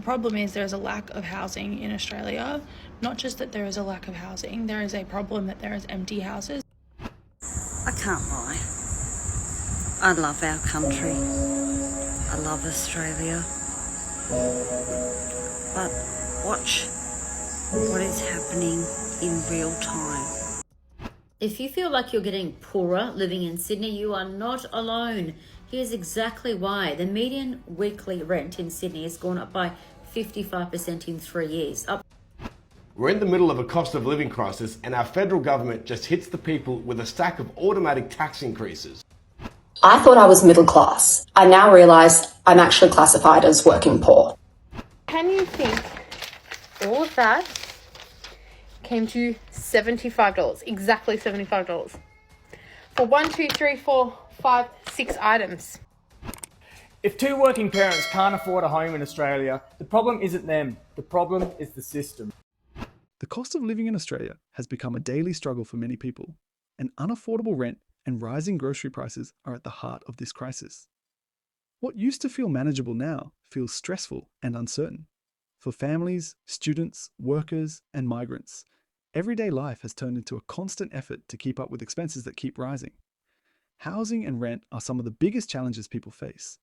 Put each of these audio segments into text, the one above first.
problem is there's a lack of housing in Australia. Not just that there is a lack of housing, there is a problem that there is empty houses. I can't lie. I love our country. I love Australia. But watch what is happening in real time. If you feel like you're getting poorer living in Sydney, you are not alone. Here's exactly why. The median weekly rent in Sydney has gone up by 55% in 3 years. We're in the middle of a cost of living crisis, and our federal government just hits the people with a stack of automatic tax increases. I thought I was middle class. I now realise I'm actually classified as working poor. Can you think all of that came to $75, exactly $75 for 1, 2, 3, 4, 5, 6 items? If two working parents can't afford a home in Australia, the problem isn't them, the problem is the system. The cost of living in Australia has become a daily struggle for many people, and unaffordable rent and rising grocery prices are at the heart of this crisis. What used to feel manageable now feels stressful and uncertain. For families, students, workers, and migrants, everyday life has turned into a constant effort to keep up with expenses that keep rising. Housing and rent are some of the biggest challenges people face.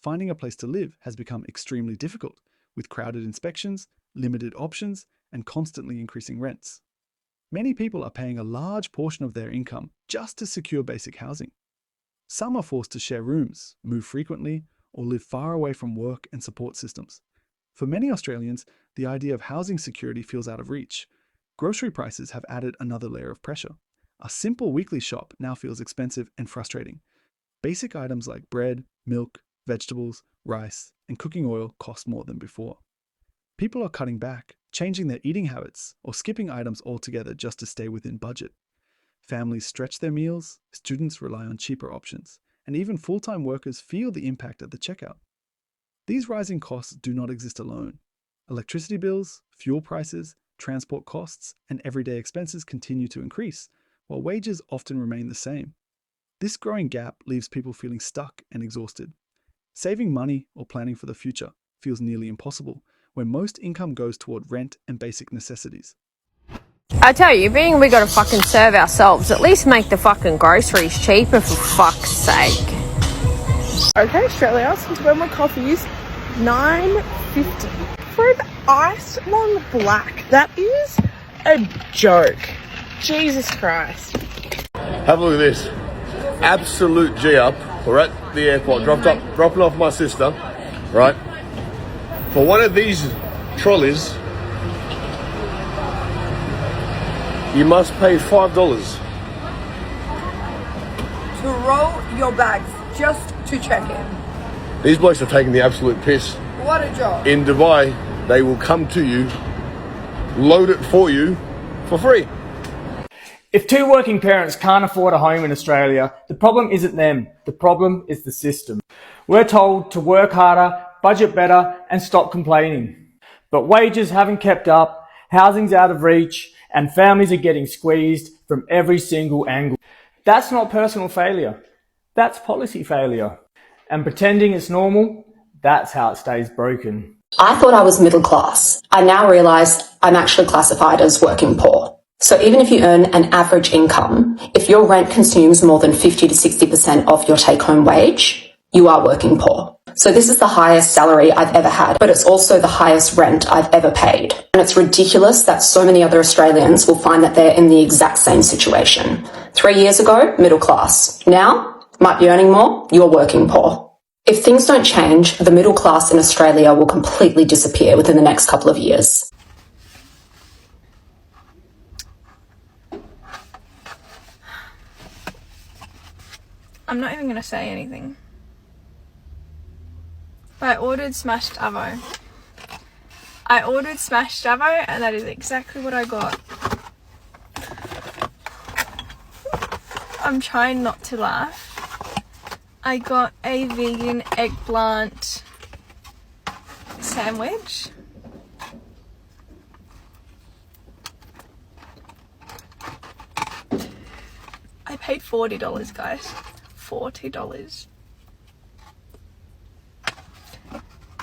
Finding a place to live has become extremely difficult, with crowded inspections, limited options, and constantly increasing rents. Many people are paying a large portion of their income just to secure basic housing. Some are forced to share rooms, move frequently, or live far away from work and support systems. For many Australians, the idea of housing security feels out of reach. Grocery prices have added another layer of pressure. A simple weekly shop now feels expensive and frustrating. Basic items like bread, milk, vegetables, rice, and cooking oil cost more than before. People are cutting back, changing their eating habits, or skipping items altogether just to stay within budget. Families stretch their meals, students rely on cheaper options, and even full-time workers feel the impact at the checkout. These rising costs do not exist alone. Electricity bills, fuel prices, transport costs, and everyday expenses continue to increase, while wages often remain the same. This growing gap leaves people feeling stuck and exhausted. Saving money or planning for the future feels nearly impossible, when most income goes toward rent and basic necessities. I tell you, being we gotta fucking serve ourselves, at least make the fucking groceries cheaper for fuck's sake. Okay, Australia, since when were coffees $9.50 for an iced long black? That is a joke. Jesus Christ. Have a look at this. Absolute G up. We're at the airport, dropping off my sister, right? For one of these trolleys, you must pay $5. To roll your bags, just to check in. These blokes are taking the absolute piss. What a job. In Dubai, they will come to you, load it for you for free. If two working parents can't afford a home in Australia, the problem isn't them, the problem is the system. We're told to work harder, budget better, and stop complaining. But wages haven't kept up, housing's out of reach, and families are getting squeezed from every single angle. That's not personal failure, that's policy failure. And pretending it's normal, that's how it stays broken. I thought I was middle class. I now realise I'm actually classified as working poor. So even if you earn an average income, if your rent consumes more than 50 to 60% of your take-home wage, you are working poor. So this is the highest salary I've ever had, but it's also the highest rent I've ever paid. And it's ridiculous that so many other Australians will find that they're in the exact same situation. 3 years ago, middle class. Now, might be earning more, you're working poor. If things don't change, the middle class in Australia will completely disappear within the next couple of years. I'm not even going to say anything. I ordered smashed avo. And that is exactly what I got. I'm trying not to laugh. I got a vegan eggplant sandwich. I paid $40, guys. $40.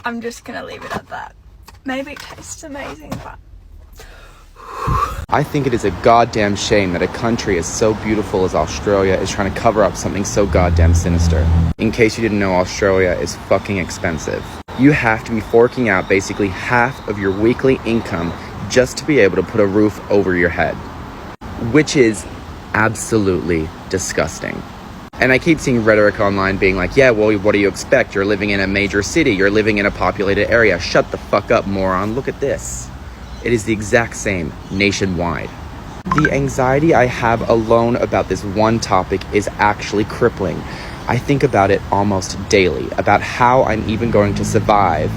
I'm just gonna leave it at that. Maybe it tastes amazing, but I think it is a goddamn shame that a country as so beautiful as Australia is trying to cover up something so goddamn sinister. In case you didn't know, Australia is fucking expensive. You have to be forking out basically half of your weekly income just to be able to put a roof over your head, which is absolutely disgusting. And I keep seeing rhetoric online being like, yeah, well, what do you expect? You're living in a major city. You're living in a populated area. Shut the fuck up, moron. Look at this. It is the exact same nationwide. The anxiety I have alone about this one topic is actually crippling. I think about it almost daily, about how I'm even going to survive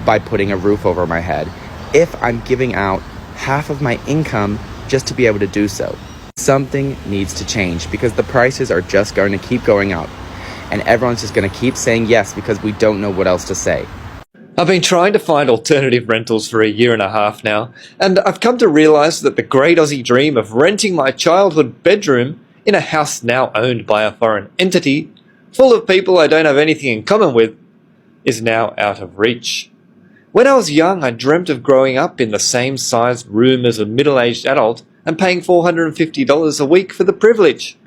by putting a roof over my head if I'm giving out half of my income just to be able to do so. Something needs to change because the prices are just going to keep going up and everyone's just going to keep saying yes because we don't know what else to say. I've been trying to find alternative rentals for a year and a half now, and I've come to realise that the great Aussie dream of renting my childhood bedroom in a house now owned by a foreign entity, full of people I don't have anything in common with, is now out of reach. When I was young, I dreamt of growing up in the same sized room as a middle-aged adult and paying $450 a week for the privilege.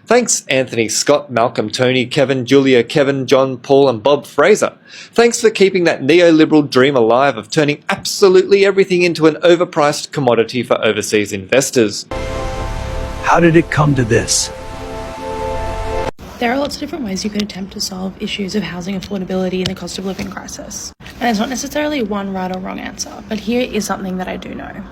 Thanks, Anthony, Scott, Malcolm, Tony, Kevin, Julia, Kevin, John, Paul and Bob Fraser. Thanks for keeping that neoliberal dream alive of turning absolutely everything into an overpriced commodity for overseas investors. How did it come to this? There are lots of different ways you could attempt to solve issues of housing affordability and the cost of living crisis. And there's not necessarily one right or wrong answer, but here is something that I do know.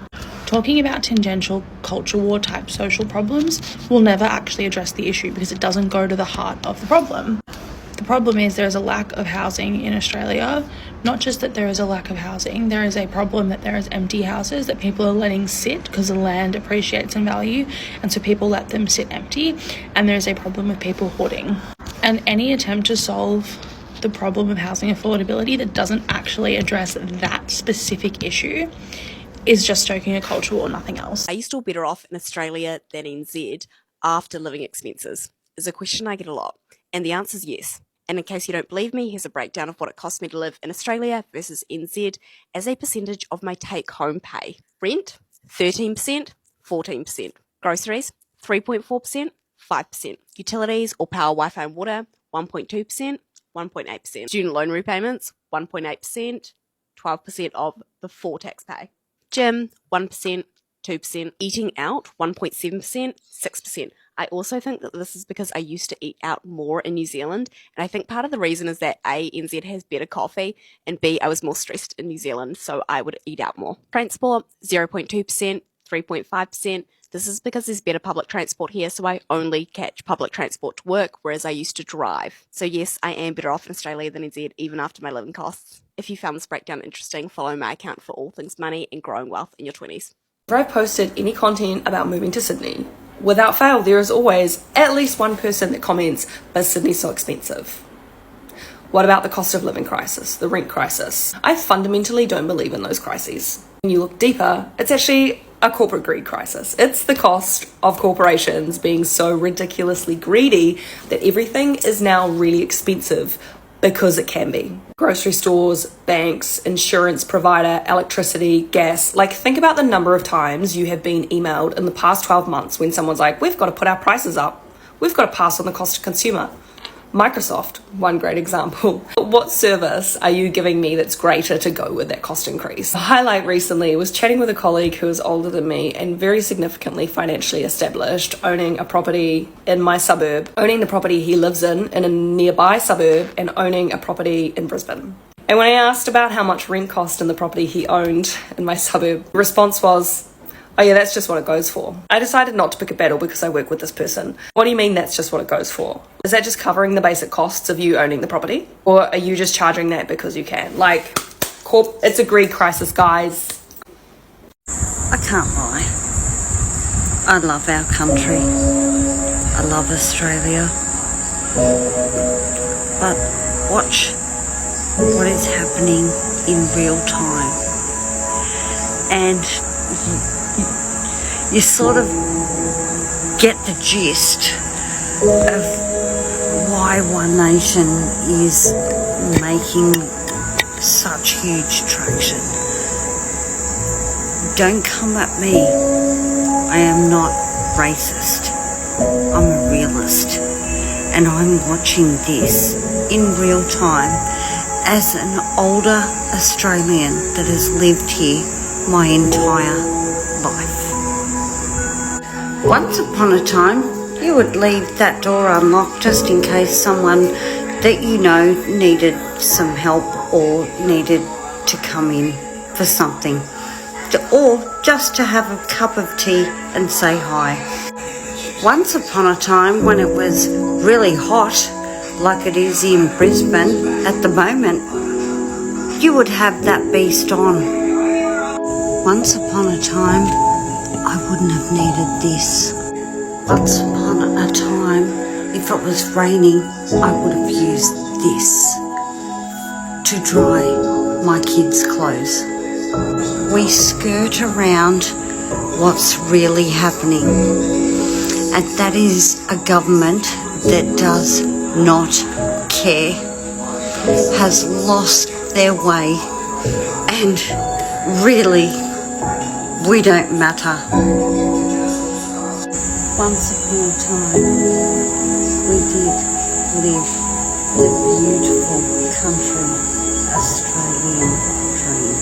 Talking about tangential culture war type social problems will never actually address the issue because it doesn't go to the heart of the problem. The problem is there is a lack of housing in Australia. Not just that there is a lack of housing, there is a problem that there is empty houses that people are letting sit because the land appreciates in value, and so people let them sit empty, and there is a problem with people hoarding. And any attempt to solve the problem of housing affordability that doesn't actually address that specific issue is just stoking a culture war, nothing else. Are you still better off in Australia than NZ after living expenses? Is a question I get a lot. And the answer is yes. And in case you don't believe me, here's a breakdown of what it costs me to live in Australia versus NZ as a percentage of my take-home pay. Rent, 13%, 14%. Groceries, 3.4%, 5%. Utilities or power, Wi-Fi and water, 1.2%, 1.8%. Student loan repayments, 1.8%, 12% of before tax pay. Gym, 1%, 2%. Eating out, 1.7%, 6%. I also think that this is because I used to eat out more in New Zealand, and I think part of the reason is that A, NZ has better coffee, and B, I was more stressed in New Zealand, so I would eat out more. Transport, 0.2%, 3.5%. This is because there's better public transport here, so I only catch public transport to work, whereas I used to drive. So yes, I am better off in Australia than NZ, even after my living costs. If you found this breakdown interesting, follow my account for all things money and growing wealth in your 20s. If I've posted any content about moving to Sydney, without fail, there is always at least one person that comments, but Sydney's so expensive. What about the cost of living crisis, the rent crisis? I fundamentally don't believe in those crises. When you look deeper, it's actually a corporate greed crisis. It's the cost of corporations being so ridiculously greedy that everything is now really expensive because it can be. Grocery stores, banks, insurance provider, electricity, gas. Like, think about the number of times you have been emailed in the past 12 months when someone's like, we've got to put our prices up. We've got to pass on the cost to consumer. Microsoft, one great example. What service are you giving me that's greater to go with that cost increase? The highlight recently was chatting with a colleague who is older than me and very significantly financially established, owning a property in my suburb, owning the property he lives in a nearby suburb, and owning a property in Brisbane. And when I asked about how much rent cost in the property he owned in my suburb, the response was, oh yeah, that's just what it goes for. I decided not to pick a battle because I work with this person. What do you mean that's just what it goes for? Is that just covering the basic costs of you owning the property? Or are you just charging that because you can? Like, it's a greed crisis, guys. I can't lie. I love our country. I love Australia. But watch what is happening in real time. And you sort of get the gist of why One Nation is making such huge traction. don't come at me. I am not racist. I'm a realist. And I'm watching this in real time as an older Australian that has lived here my entire life. Once upon a time, you would leave that door unlocked just in case someone that you know needed some help or needed to come in for something. Or just to have a cup of tea and say hi. Once upon a time when it was really hot, like it is in Brisbane at the moment, you would have that beast on. Once upon a time, I wouldn't have needed this. Once upon a time, if it was raining, I would have used this to dry my kids' clothes. We skirt around what's really happening, and that is a government that does not care, has lost their way, and really, we don't matter. Once upon a time, we did live the beautiful country Australian dream.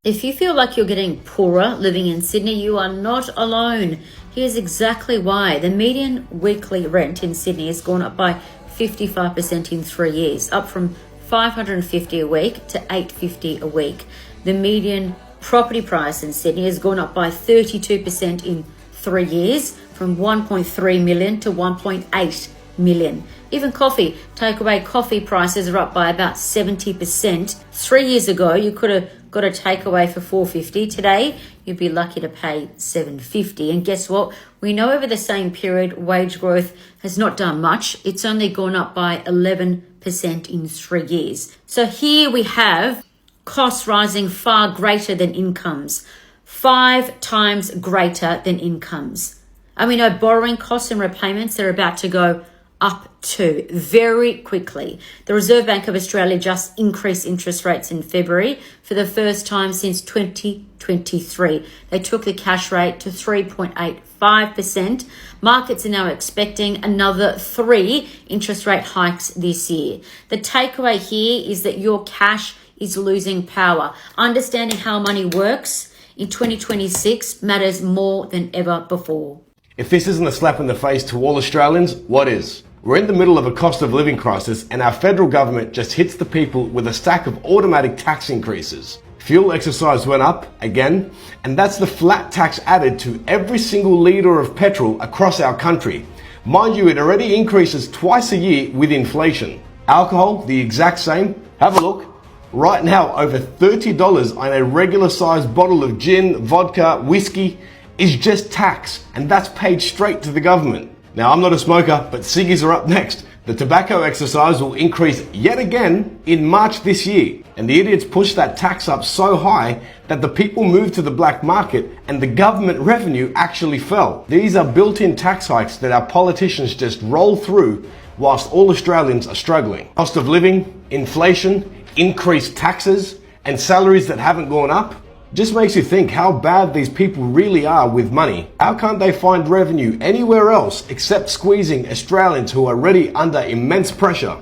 If you feel like you're getting poorer living in Sydney, you are not alone. Here's exactly why. The median weekly rent in Sydney has gone up by 55% in 3 years, up from $550 a week to $850 a week. The median property price in Sydney has gone up by 32% in 3 years, from 1.3 million to 1.8 million. Even coffee, takeaway coffee prices are up by about 70%. 3 years ago, you could have got a takeaway for $4.50. Today, you'd be lucky to pay $7.50. And guess what? We know over the same period, wage growth has not done much. It's only gone up by 11% in 3 years. So here we have costs rising far greater than incomes, 5 times greater than incomes. And we know borrowing costs and repayments are about to go up too, very quickly. The Reserve Bank of Australia just increased interest rates in February for the first time since 2023. They took the cash rate to 3.85%. Markets are now expecting another 3 interest rate hikes this year. The takeaway here is that your cash is losing power. Understanding how money works in 2026 matters more than ever before. If this isn't a slap in the face to all Australians, what is? We're in the middle of a cost of living crisis and our federal government just hits the people with a stack of automatic tax increases. Fuel excise went up again, and that's the flat tax added to every single litre of petrol across our country. Mind you, it already increases twice a year with inflation. Alcohol, the exact same. Have a look. Right now, over $30 on a regular sized bottle of gin, vodka, whiskey is just tax, and that's paid straight to the government. Now, I'm not a smoker, but ciggies are up next. The tobacco exercise will increase yet again in March this year, and the idiots pushed that tax up so high that the people moved to the black market and the government revenue actually fell. These are built-in tax hikes that our politicians just roll through whilst all Australians are struggling. Cost of living, inflation, increased taxes, and salaries that haven't gone up. Just makes you think how bad these people really are with money. How can't they find revenue anywhere else except squeezing Australians who are already under immense pressure?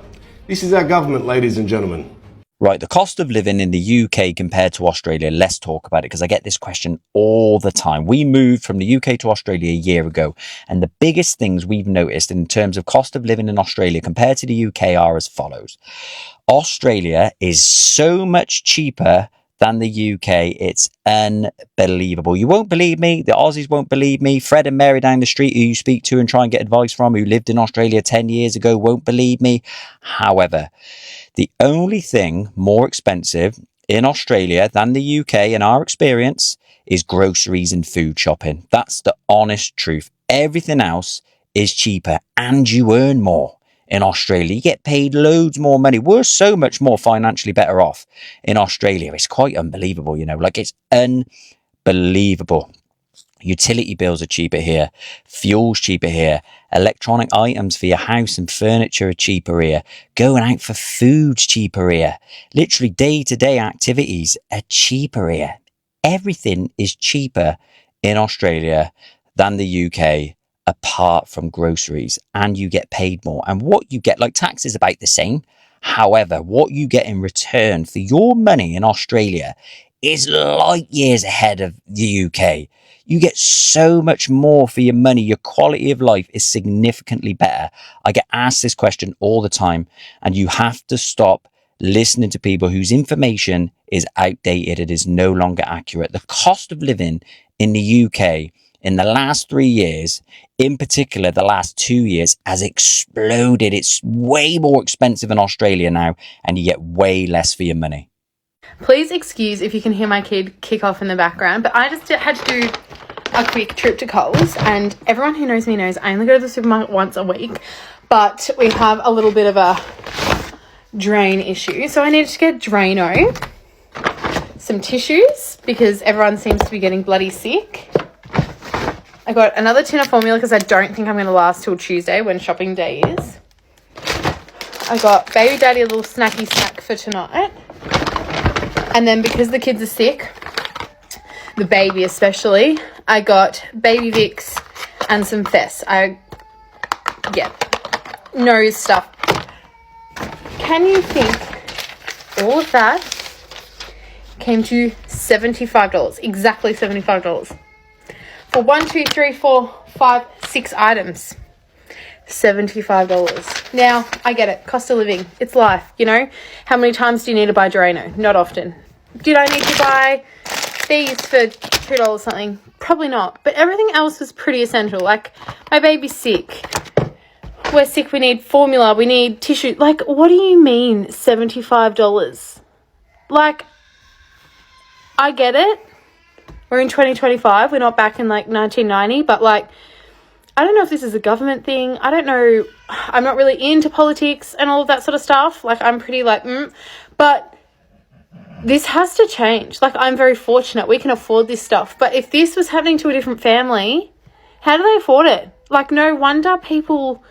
This is our government, ladies and gentlemen. Right, the cost of living in the UK compared to Australia, let's talk about it because I get this question all the time. We moved from the UK to Australia a year ago, and the biggest things we've noticed in terms of cost of living in Australia compared to the UK are as follows. Australia is so much cheaper than the UK. It's unbelievable. You won't believe me. The Aussies won't believe me. Fred and Mary down the street who you speak to and try and get advice from, who lived in Australia 10 years ago, won't believe me. However, the only thing more expensive in Australia than the UK, in our experience, is groceries and food shopping. That's the honest truth. Everything else is cheaper and you earn more. In Australia, you get paid loads more money. We're so much more financially better off in Australia. It's quite unbelievable, you know, like it's unbelievable. Utility bills are cheaper here. Fuel's cheaper here. Electronic items for your house and furniture are cheaper here. Going out for food's cheaper here. Literally day-to-day activities are cheaper here. Everything is cheaper in Australia than the UK, apart from groceries, and you get paid more. And what you get, like, tax is about the same. However, what you get in return for your money in Australia is light years ahead of the UK. You get so much more for your money. Your quality of life is significantly better. I get asked this question all the time, and you have to stop listening to people whose information is outdated. It is no longer accurate. The cost of living in the UK in the last 3 years, in particular the last 2 years, has exploded. It's way more expensive in Australia now, and you get way less for your money. Please excuse if you can hear my kid kick off in the background, but I just had to do a quick trip to Coles, and everyone who knows me knows I only go to the supermarket once a week, but we have a little bit of a drain issue, so I needed to get Drano, some tissues because everyone seems to be getting bloody sick. I got another tin of formula because I don't think I'm going to last till Tuesday when shopping day is. I got baby daddy a little snacky snack for tonight. And then because the kids are sick, the baby especially, I got baby Vicks and some Fess. Nose stuff. Can you think all of that came to $75, exactly $75. For 1, 2, 3, 4, 5, 6 items. $75. Now, I get it. Cost of living. It's life, you know? How many times do you need to buy Drano? Not often. Did I need to buy these for $2 something? Probably not. But everything else was pretty essential. Like, my baby's sick. We're sick. We need formula. We need tissue. Like, what do you mean $75? Like, I get it. We're in 2025. We're not back in, like, 1990. But, like, I don't know if this is a government thing. I don't know. I'm not really into politics and all of that sort of stuff. Like, I'm pretty, like, But this has to change. Like, I'm very fortunate. We can afford this stuff. But if this was happening to a different family, how do they afford it? Like, no wonder people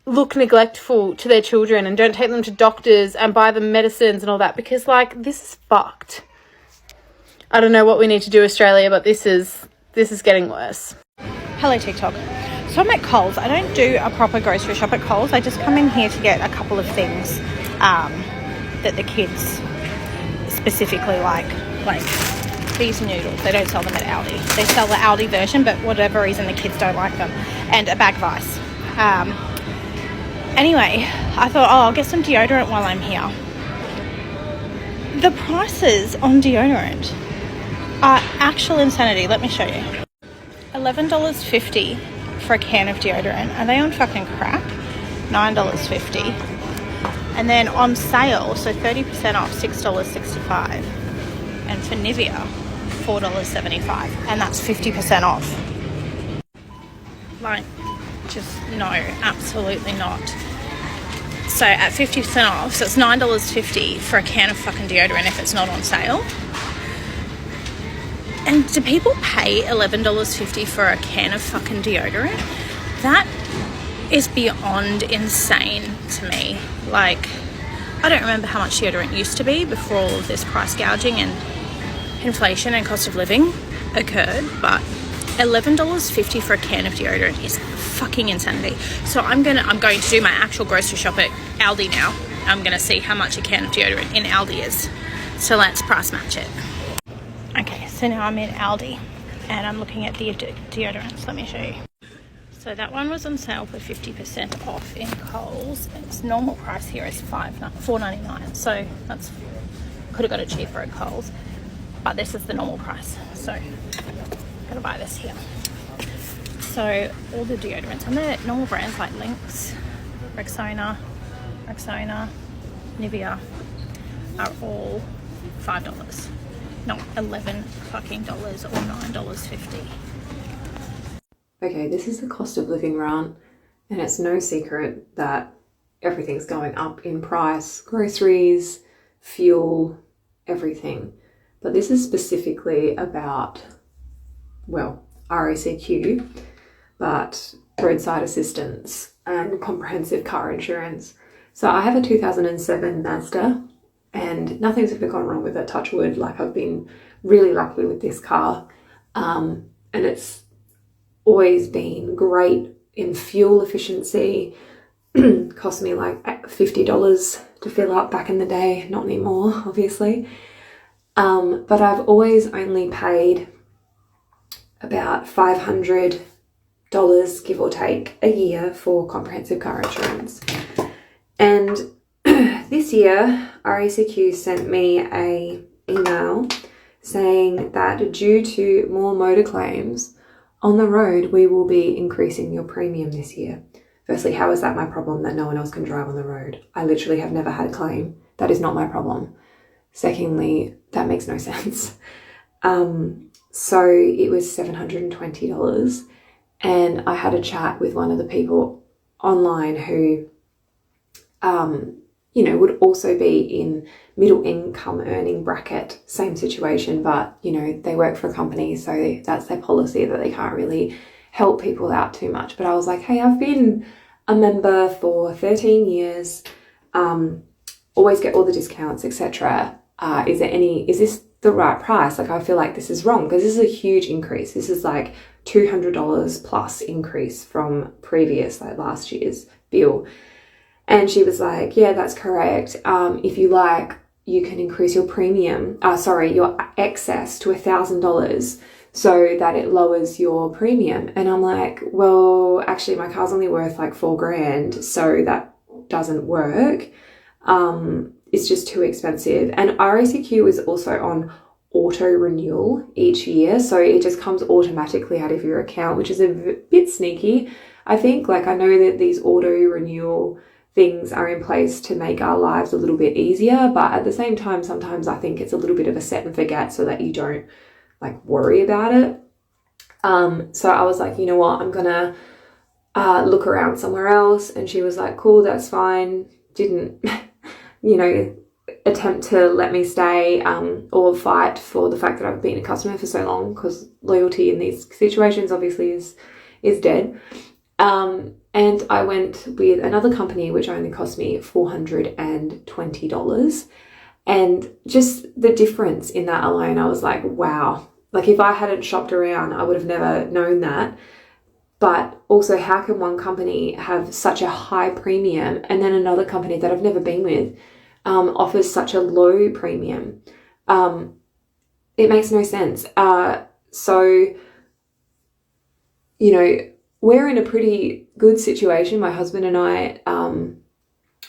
look neglectful to their children and don't take them to doctors and buy them medicines and all that, because, like, this is fucked. I don't know what we need to do, Australia, but this is getting worse. Hello, TikTok. So I'm at Coles. I don't do a proper grocery shop at Coles. I just come in here to get a couple of things that the kids specifically like these noodles. They don't sell them at Aldi. They sell the Aldi version, but whatever reason the kids don't like them. And a bag of ice. Anyway, I thought, I'll get some deodorant while I'm here. The prices on deodorant are actual insanity. Let me show you. $11.50 for a can of deodorant. Are they on fucking crack? $9.50. And then on sale, so 30% off, $6.65. And for Nivea, $4.75. And that's 50% off. Like, just no, absolutely not. So at 50% off, so it's $9.50 for a can of fucking deodorant if it's not on sale. And do people pay $11.50 for a can of fucking deodorant? That is beyond insane to me. Like, I don't remember how much deodorant used to be before all of this price gouging and inflation and cost of living occurred, but $11.50 for a can of deodorant is fucking insanity. So I'm going to do my actual grocery shop at Aldi now. I'm going to see how much a can of deodorant in Aldi is. So let's price match it. Okay, so now I'm in Aldi and I'm looking at the deodorants. Let me show you. So that one was on sale for 50% off in Coles. Its normal price here is $4.99. So that's, could have got it cheaper at Coles, but this is the normal price. So I'm gonna buy this here. So all the deodorants and the normal brands like Lynx, Rexona, Nivea are all $5. Not $11 fucking dollars or $9.50. Okay, this is the cost of living rant, and it's no secret that everything's going up in price. Groceries, fuel, everything. But this is specifically about, well, RACQ, but roadside assistance and comprehensive car insurance. So I have a 2007 Mazda, and nothing's ever gone wrong with it, touch wood. Like, I've been really lucky with this car, and it's always been great in fuel efficiency. Cost me like $50 to fill up back in the day, not anymore, obviously. But I've always only paid about $500, give or take, a year for comprehensive car insurance. And this year, RACQ sent me a email saying that due to more motor claims on the road, we will be increasing your premium this year. Firstly, how is that my problem that no one else can drive on the road? I literally have never had a claim. That is not my problem. Secondly, that makes no sense. So it was $720. And I had a chat with one of the people online who, would also be in middle income earning bracket, same situation, but, they work for a company, so that's their policy that they can't really help people out too much. But I was like, hey, I've been a member for 13 years, always get all the discounts, etc. Is this the right price? Like, I feel like this is wrong because this is a huge increase. This is like $200 plus increase from previous, like last year's bill. And she was like, yeah, that's correct. If you like, you can increase your your excess to $1,000 so that it lowers your premium. And I'm like, well, actually my car's only worth like $4,000, so that doesn't work. It's just too expensive. And RACQ is also on auto renewal each year, so it just comes automatically out of your account, which is a bit sneaky. I think, like, I know that these auto renewal things are in place to make our lives a little bit easier, but at the same time, sometimes I think it's a little bit of a set and forget so that you don't like worry about it. So I was like, you know what, I'm gonna look around somewhere else. And she was like, cool, that's fine. Didn't attempt to let me stay or fight for the fact that I've been a customer for so long, because loyalty in these situations obviously is dead. And I went with another company which only cost me $420. And just the difference in that alone, I was like, wow. Like, if I hadn't shopped around, I would have never known that. But also, how can one company have such a high premium and then another company that I've never been with offers such a low premium? It makes no sense. So, we're in a pretty good situation, my husband and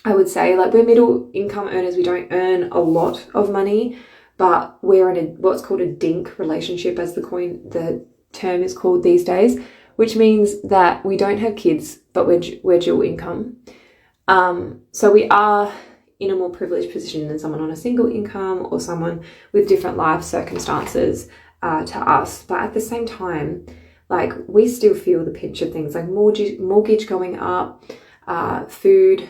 I would say. Like, we're middle income earners. We don't earn a lot of money, but we're in what's called a DINK relationship, as the term is called these days, which means that we don't have kids, but we're dual income. So we are in a more privileged position than someone on a single income or someone with different life circumstances to us. But at the same time, like, we still feel the pinch of things like mortgage going up, food,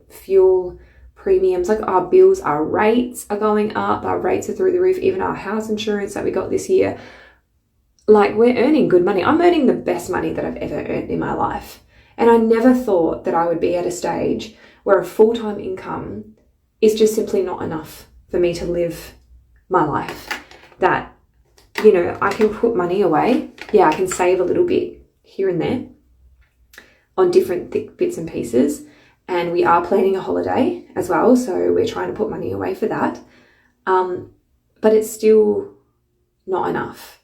fuel premiums, like our bills, our rates are going up, our rates are through the roof, even our house insurance that we got this year. Like, we're earning good money. I'm earning the best money that I've ever earned in my life. And I never thought that I would be at a stage where a full-time income is just simply not enough for me to live my life. That, I can put money away. Yeah, I can save a little bit here and there on different bits and pieces. And we are planning a holiday as well, so we're trying to put money away for that. But it's still not enough.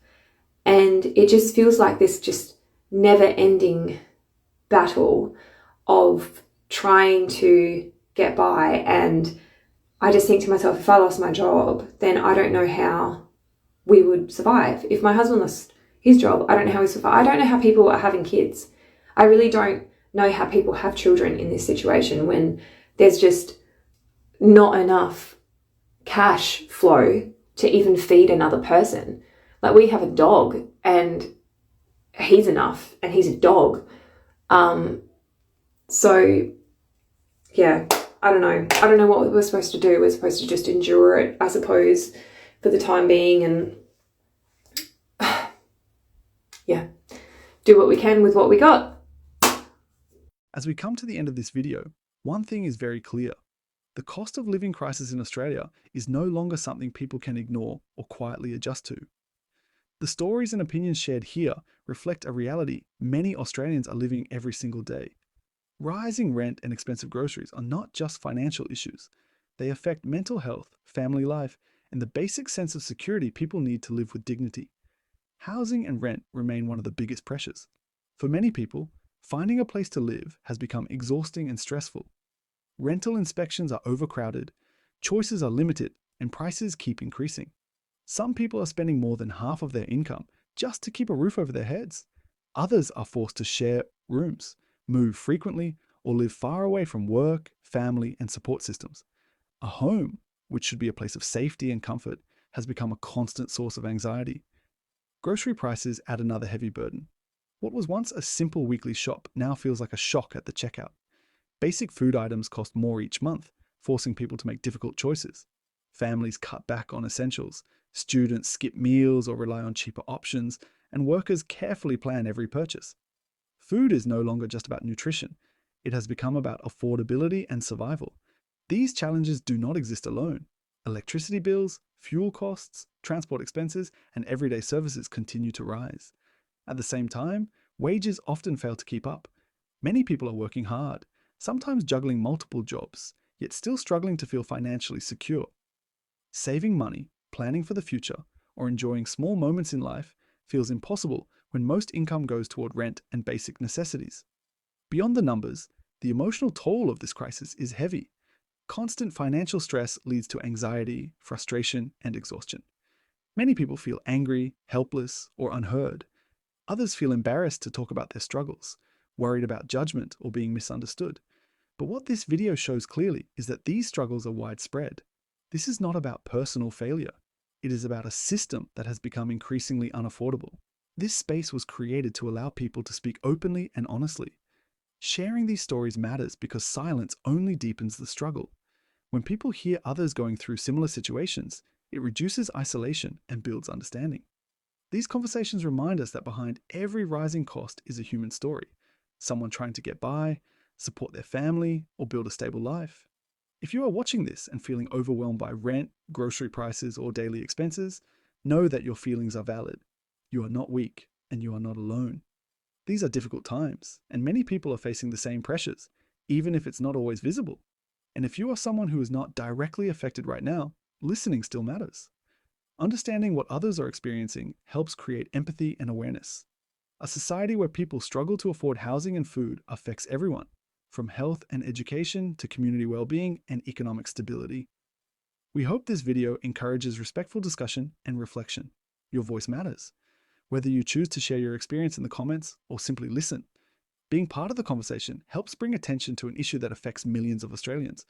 And it just feels like this just never-ending battle of trying to get by. And I just think to myself, if I lost my job, then I don't know how we would survive. If my husband lost his job, I don't know how we survive. I don't know how people are having kids. I really don't know how people have children in this situation when there's just not enough cash flow to even feed another person. Like, we have a dog and he's enough and he's a dog. So yeah, I don't know what we're supposed to do. We're supposed to just endure it, I suppose, for the time being, and yeah, do what we can with what we got. As we come to the end of this video, one thing is very clear. The cost of living crisis in Australia is no longer something people can ignore or quietly adjust to. The stories and opinions shared here reflect a reality many Australians are living every single day. Rising rent and expensive groceries are not just financial issues. They affect mental health, family life, and the basic sense of security people need to live with dignity. Housing and rent remain one of the biggest pressures. For many people, finding a place to live has become exhausting and stressful. Rental inspections are overcrowded, choices are limited, and prices keep increasing. Some people are spending more than half of their income just to keep a roof over their heads. Others are forced to share rooms, move frequently, or live far away from work, family, and support systems. A home, which should be a place of safety and comfort, has become a constant source of anxiety. Grocery prices add another heavy burden. What was once a simple weekly shop now feels like a shock at the checkout. Basic food items cost more each month, forcing people to make difficult choices. Families cut back on essentials, students skip meals or rely on cheaper options, and workers carefully plan every purchase. Food is no longer just about nutrition. It has become about affordability and survival. These challenges do not exist alone. Electricity bills, fuel costs, transport expenses, and everyday services continue to rise. At the same time, wages often fail to keep up. Many people are working hard, sometimes juggling multiple jobs, yet still struggling to feel financially secure. Saving money, planning for the future, or enjoying small moments in life feels impossible when most income goes toward rent and basic necessities. Beyond the numbers, the emotional toll of this crisis is heavy. Constant financial stress leads to anxiety, frustration, and exhaustion. Many people feel angry, helpless, or unheard. Others feel embarrassed to talk about their struggles, worried about judgment or being misunderstood. But what this video shows clearly is that these struggles are widespread. This is not about personal failure. It is about a system that has become increasingly unaffordable. This space was created to allow people to speak openly and honestly. Sharing these stories matters because silence only deepens the struggle. When people hear others going through similar situations, it reduces isolation and builds understanding. These conversations remind us that behind every rising cost is a human story. Someone trying to get by, support their family, or build a stable life. If you are watching this and feeling overwhelmed by rent, grocery prices, or daily expenses, know that your feelings are valid. You are not weak, and you are not alone. These are difficult times, and many people are facing the same pressures, even if it's not always visible. And if you are someone who is not directly affected right now, listening still matters. Understanding what others are experiencing helps create empathy and awareness. A society where people struggle to afford housing and food affects everyone, from health and education to community well-being and economic stability. We hope this video encourages respectful discussion and reflection. Your voice matters. Whether you choose to share your experience in the comments or simply listen, being part of the conversation helps bring attention to an issue that affects millions of Australians.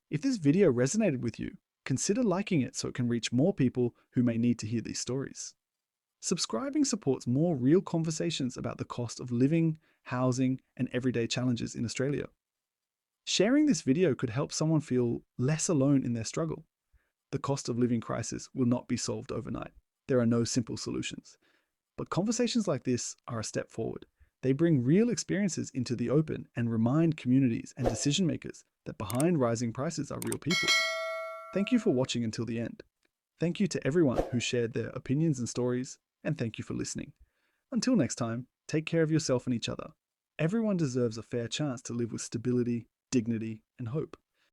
If this video resonated with you, consider liking it so it can reach more people who may need to hear these stories. Subscribing supports more real conversations about the cost of living, housing, and everyday challenges in Australia. Sharing this video could help someone feel less alone in their struggle. The cost of living crisis will not be solved overnight. There are no simple solutions. But conversations like this are a step forward. They bring real experiences into the open and remind communities and decision makers that behind rising prices are real people. Thank you for watching until the end. Thank you to everyone who shared their opinions and stories, and thank you for listening. Until next time, take care of yourself and each other. Everyone deserves a fair chance to live with stability, dignity, and hope.